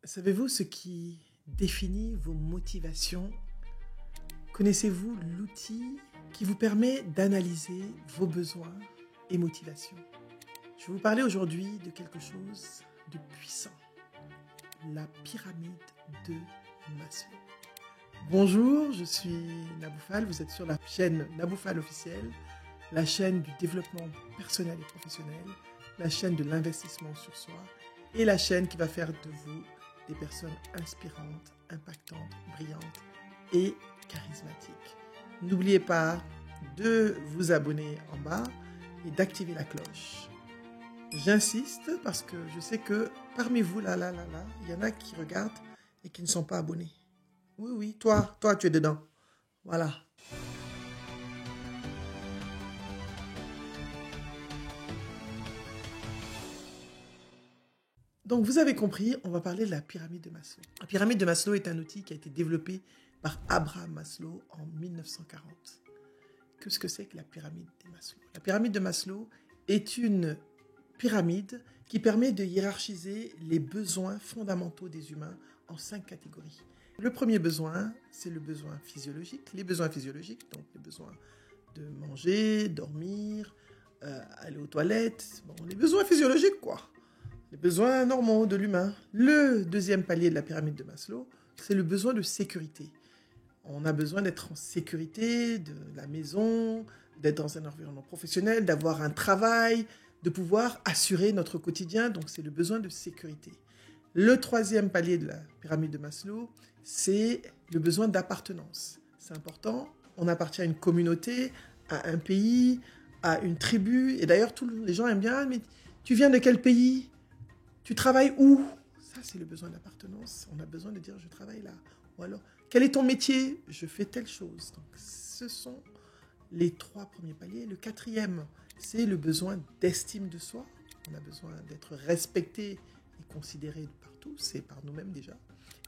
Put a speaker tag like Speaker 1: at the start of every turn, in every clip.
Speaker 1: Savez-vous ce qui définit vos motivations? Connaissez-vous l'outil qui vous permet d'analyser vos besoins et motivations? Je vais vous parler aujourd'hui de quelque chose de puissant, la pyramide de Maslow. Bonjour, je suis Naboufal, vous êtes sur la chaîne Naboufal officielle, la chaîne du développement personnel et professionnel, la chaîne de l'investissement sur soi et la chaîne qui va faire de vous des personnes inspirantes, impactantes, brillantes et charismatiques. N'oubliez pas de vous abonner en bas et d'activer la cloche. J'insiste parce que je sais que parmi vous, il y en a qui regardent et qui ne sont pas abonnés. Oui, toi, tu es dedans. Voilà. Donc, vous avez compris, on va parler de la pyramide de Maslow. La pyramide de Maslow est un outil qui a été développé par Abraham Maslow en 1940. Qu'est-ce que c'est que la pyramide de Maslow? La pyramide de Maslow est une pyramide qui permet de hiérarchiser les besoins fondamentaux des humains en 5 catégories. Le premier besoin, c'est le besoin physiologique. Les besoins physiologiques, donc les besoins de manger, dormir, aller aux toilettes. Bon, les besoins physiologiques, quoi. Les besoins normaux de l'humain. Le deuxième palier de la pyramide de Maslow, c'est le besoin de sécurité. On a besoin d'être en sécurité, de la maison, d'être dans un environnement professionnel, d'avoir un travail, de pouvoir assurer notre quotidien. Donc, c'est le besoin de sécurité. Le troisième palier de la pyramide de Maslow, c'est le besoin d'appartenance. C'est important. On appartient à une communauté, à un pays, à une tribu. Et d'ailleurs, tous les gens aiment bien, mais tu viens de quel pays? Tu travailles où? Ça, c'est le besoin d'appartenance. On a besoin de dire, je travaille là. Ou alors, quel est ton métier? Je fais telle chose. Donc, ce sont les 3 premiers paliers. Le 4e, c'est le besoin d'estime de soi. On a besoin d'être respecté et considéré par tous et par nous-mêmes déjà.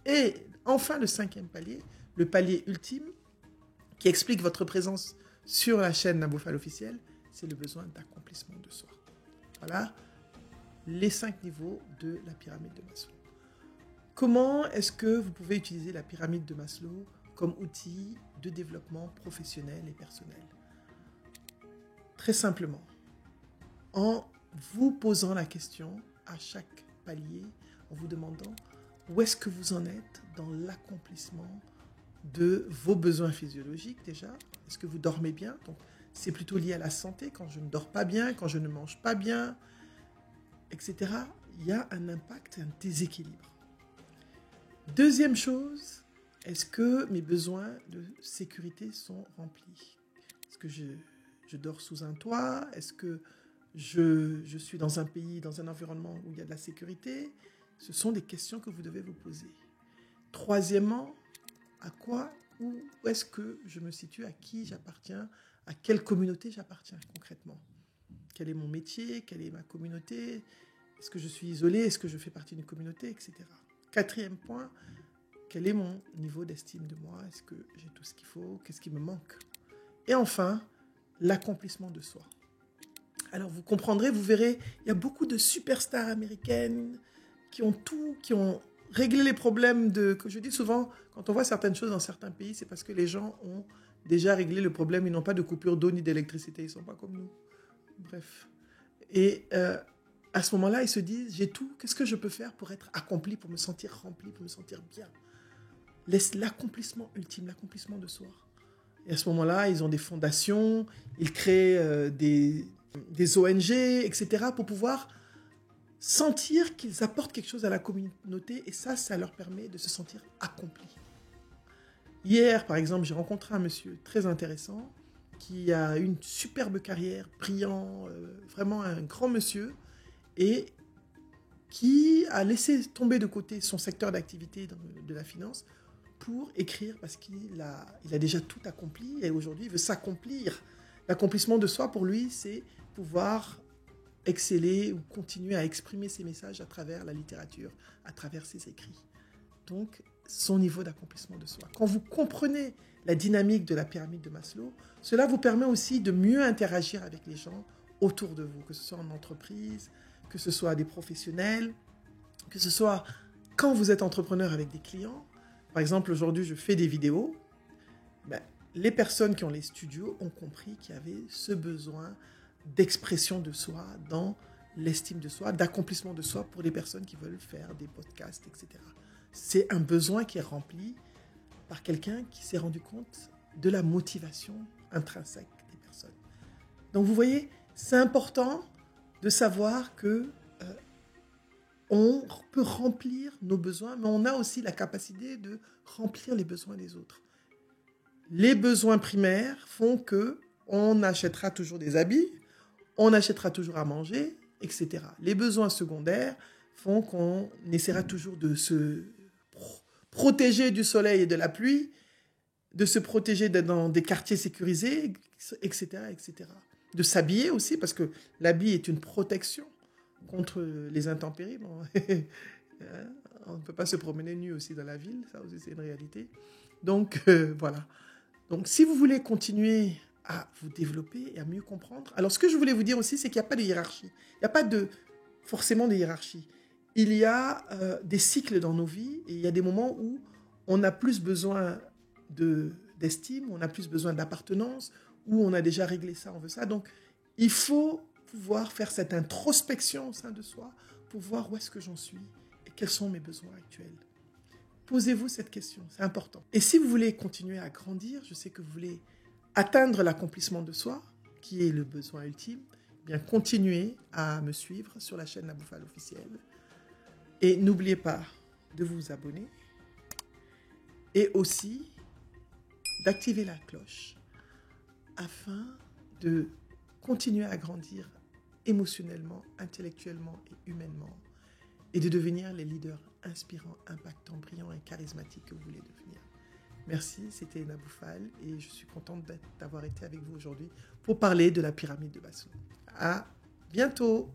Speaker 1: Et enfin, le 5e palier, le palier ultime, qui explique votre présence sur la chaîne Naboufal officielle, c'est le besoin d'accomplissement de soi. Voilà les 5 niveaux de la pyramide de Maslow. Comment est-ce que vous pouvez utiliser la pyramide de Maslow comme outil de développement professionnel et personnel? Très simplement, en vous posant la question à chaque palier, en vous demandant où est-ce que vous en êtes dans l'accomplissement de vos besoins physiologiques déjà. Est-ce que vous dormez bien? Donc, c'est plutôt lié à la santé. Quand je ne dors pas bien, quand je ne mange pas bien, etc., il y a un impact, un déséquilibre. Deuxième chose, est-ce que mes besoins de sécurité sont remplis? Est-ce que je dors sous un toit? Est-ce que je suis dans un pays, dans un environnement où il y a de la sécurité? Ce sont des questions que vous devez vous poser. Troisièmement, à quoi, où est-ce que je me situe, à qui j'appartiens, à quelle communauté j'appartiens concrètement? Quel est mon métier? Quelle est ma communauté? Est-ce que je suis isolé? Est-ce que je fais partie d'une communauté, etc. 4e point, quel est mon niveau d'estime de moi? Est-ce que j'ai tout ce qu'il faut? Qu'est-ce qui me manque? Et enfin, l'accomplissement de soi. Alors vous comprendrez, vous verrez, il y a beaucoup de superstars américaines qui ont réglé les problèmes que je dis souvent, quand on voit certaines choses dans certains pays, c'est parce que les gens ont déjà réglé le problème, ils n'ont pas de coupure d'eau ni d'électricité, ils ne sont pas comme nous. Bref. Et à ce moment-là, ils se disent, j'ai tout, qu'est-ce que je peux faire pour être accompli, pour me sentir rempli, pour me sentir bien? L'accomplissement ultime, l'accomplissement de soi. Et à ce moment-là, ils ont des fondations, ils créent des ONG, etc., pour pouvoir sentir qu'ils apportent quelque chose à la communauté, et ça leur permet de se sentir accomplis. Hier, par exemple, j'ai rencontré un monsieur très intéressant, qui a une superbe carrière, brillant, vraiment un grand monsieur, et qui a laissé tomber de côté son secteur d'activité de la finance pour écrire, parce qu'il a déjà tout accompli, et aujourd'hui, il veut s'accomplir. L'accomplissement de soi, pour lui, c'est pouvoir exceller ou continuer à exprimer ses messages à travers la littérature, à travers ses écrits. Donc, son niveau d'accomplissement de soi. Quand vous comprenez la dynamique de la pyramide de Maslow, cela vous permet aussi de mieux interagir avec les gens autour de vous, que ce soit en entreprise, que ce soit des professionnels, que ce soit quand vous êtes entrepreneur avec des clients, par exemple, aujourd'hui, je fais des vidéos, les personnes qui ont les studios ont compris qu'il y avait ce besoin d'expression de soi dans l'estime de soi, d'accomplissement de soi pour les personnes qui veulent faire des podcasts, etc. C'est un besoin qui est rempli par quelqu'un qui s'est rendu compte de la motivation intrinsèque des personnes. Donc vous voyez, c'est important de savoir que on peut remplir nos besoins, mais on a aussi la capacité de remplir les besoins des autres. Les besoins primaires font que on achètera toujours des habits, on achètera toujours à manger, etc. Les besoins secondaires font qu'on essaiera toujours de se protéger du soleil et de la pluie, de se protéger d'être dans des quartiers sécurisés, etc., etc. De s'habiller aussi, parce que l'habit est une protection contre les intempéries. Bon, on ne peut pas se promener nu aussi dans la ville, ça aussi c'est une réalité. Donc voilà. Donc si vous voulez continuer à vous développer et à mieux comprendre, alors ce que je voulais vous dire aussi, c'est qu'il n'y a pas de hiérarchie. Il n'y a pas forcément de hiérarchie. Il y a des cycles dans nos vies et il y a des moments où on a plus besoin d'estime, on a plus besoin d'appartenance, où on a déjà réglé ça, on veut ça. Donc il faut pouvoir faire cette introspection au sein de soi pour voir où est-ce que j'en suis et quels sont mes besoins actuels. Posez-vous cette question, c'est important. Et si vous voulez continuer à grandir, je sais que vous voulez atteindre l'accomplissement de soi, qui est le besoin ultime, eh bien continuez à me suivre sur la chaîne Naboufal officielle. Et n'oubliez pas de vous abonner et aussi d'activer la cloche afin de continuer à grandir émotionnellement, intellectuellement et humainement et de devenir les leaders inspirants, impactants, brillants et charismatiques que vous voulez devenir. Merci, c'était Naboufal et je suis contente d'avoir été avec vous aujourd'hui pour parler de la pyramide de Maslow. À bientôt!